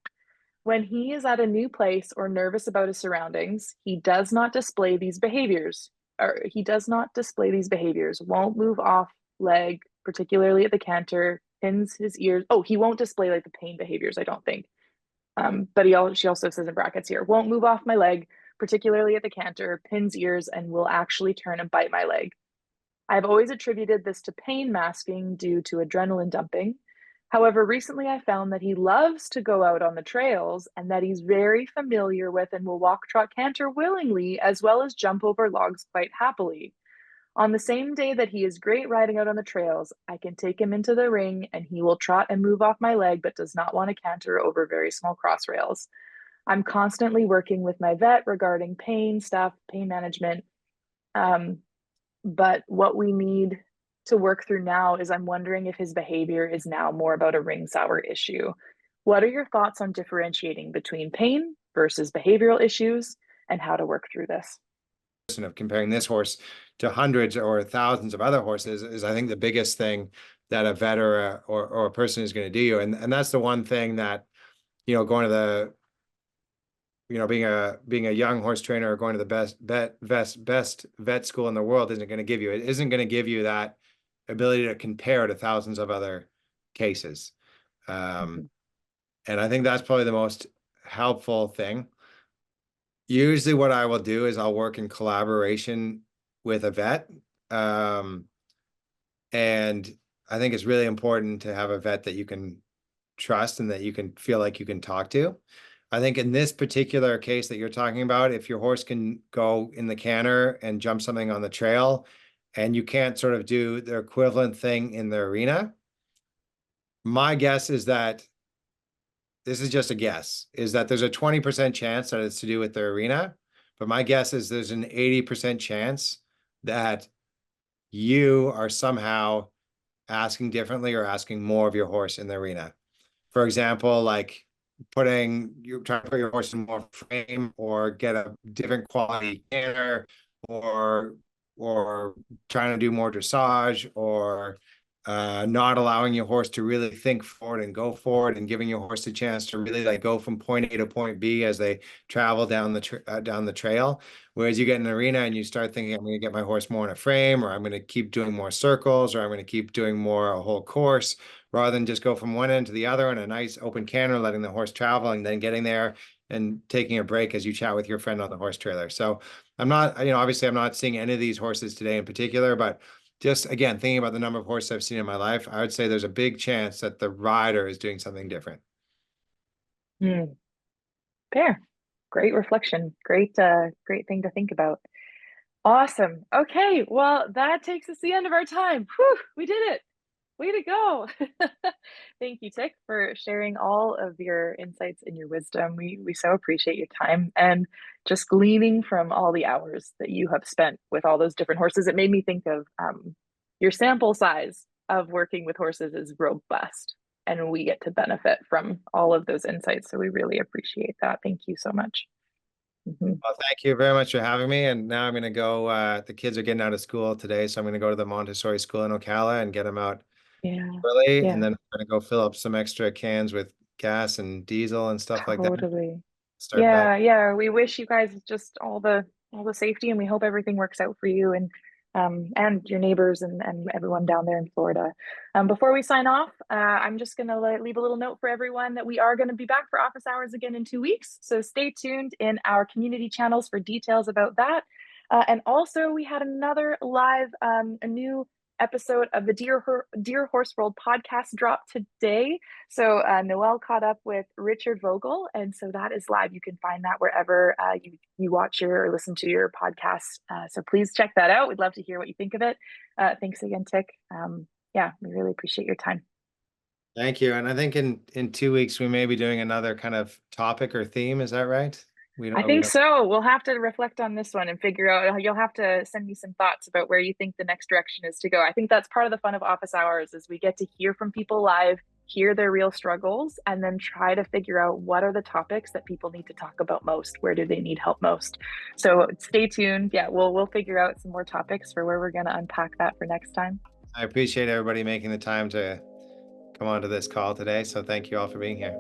When he is at a new place or nervous about his surroundings, he does not display these behaviors, won't move off leg, particularly at the canter, pins his ears. Oh, he won't display like the pain behaviors, I don't think. But she also says in brackets here, won't move off my leg, particularly at the canter, pins ears, and will actually turn and bite my leg. I've always attributed this to pain masking due to adrenaline dumping. However, recently I found that he loves to go out on the trails and that he's very familiar with and will walk, trot, canter willingly, as well as jump over logs quite happily. On the same day that he is great riding out on the trails, I can take him into the ring and he will trot and move off my leg, but does not want to canter over very small cross rails. I'm constantly working with my vet regarding pain stuff, pain management. But what we need to work through now is I'm wondering if his behavior is now more about a ring sour issue. What are your thoughts on differentiating between pain versus behavioral issues and how to work through this? Of comparing this horse to hundreds or thousands of other horses is, I think, the biggest thing that a vet or a person is going to do you. And that's the one thing that, going to the, being a young horse trainer or going to the best vet school in the world isn't going to give you. It isn't going to give you that ability to compare to thousands of other cases. And I think that's probably the most helpful thing. Usually what I will do is I'll work in collaboration with a vet. And I think it's really important to have a vet that you can trust and that you can feel like you can talk to. I think in this particular case that you're talking about, if your horse can go in the canter and jump something on the trail and you can't sort of do the equivalent thing in the arena, my guess is that, this is just a guess, is that there's a 20% chance that it's to do with the arena, but my guess is there's an 80% chance that you are somehow asking differently or asking more of your horse in the arena. For example, like you're trying to put your horse in more frame or get a different quality canter or trying to do more dressage or not allowing your horse to really think forward and go forward and giving your horse a chance to really like go from point A to point B as they travel down the trail. Whereas you get in an arena and you start thinking, I'm going to get my horse more in a frame, or I'm going to keep doing more circles, or I'm going to keep doing more a whole course, rather than just go from one end to the other on a nice open canter, letting the horse travel and then getting there and taking a break as you chat with your friend on the horse trailer. So I'm not, obviously I'm not seeing any of these horses today in particular, but just again, thinking about the number of horses I've seen in my life, I would say there's a big chance that the rider is doing something different. Fair. Great reflection. Great thing to think about. Awesome. Okay. Well, that takes us to the end of our time. Whew, we did it. Way to go. Thank you, Tik, for sharing all of your insights and your wisdom. We so appreciate your time and just gleaning from all the hours that you have spent with all those different horses. It made me think of your sample size of working with horses is robust. and we get to benefit from all of those insights. So we really appreciate that. Thank you so much. Well, thank you very much for having me. And now I'm going to go, the kids are getting out of school today, so I'm going to go to the Montessori school in Ocala and get them out early. And then I'm going to go fill up some extra cans with gas and diesel and stuff like that. Totally. Start back. Yeah. We wish you guys just all the safety, and we hope everything works out for you and your neighbors and everyone down there in Florida. Before we sign off, I'm just going to leave a little note for everyone that we are going to be back for office hours again in 2 weeks. So stay tuned in our community channels for details about that. And also, we had another live, a new episode of the Dear Horse World podcast drop today. So Noelle caught up with Richard Vogel, and so that is live. You can find that wherever you watch or listen to your podcast. So please check that out. We'd love to hear what you think of it. Thanks again, Tik. Yeah, we really appreciate your time. Thank you. And I think in 2 weeks, we may be doing another kind of topic or theme. Is that right? I think so. We'll have to reflect on this one and figure out, you'll have to send me some thoughts about where you think the next direction is to go. I think that's part of the fun of office hours, is we get to hear from people live, hear their real struggles, and then try to figure out what are the topics that people need to talk about most. Where do they need help most? So stay tuned. Yeah, we'll figure out some more topics for where we're going to unpack that for next time. I appreciate everybody making the time to come onto this call today. So thank you all for being here.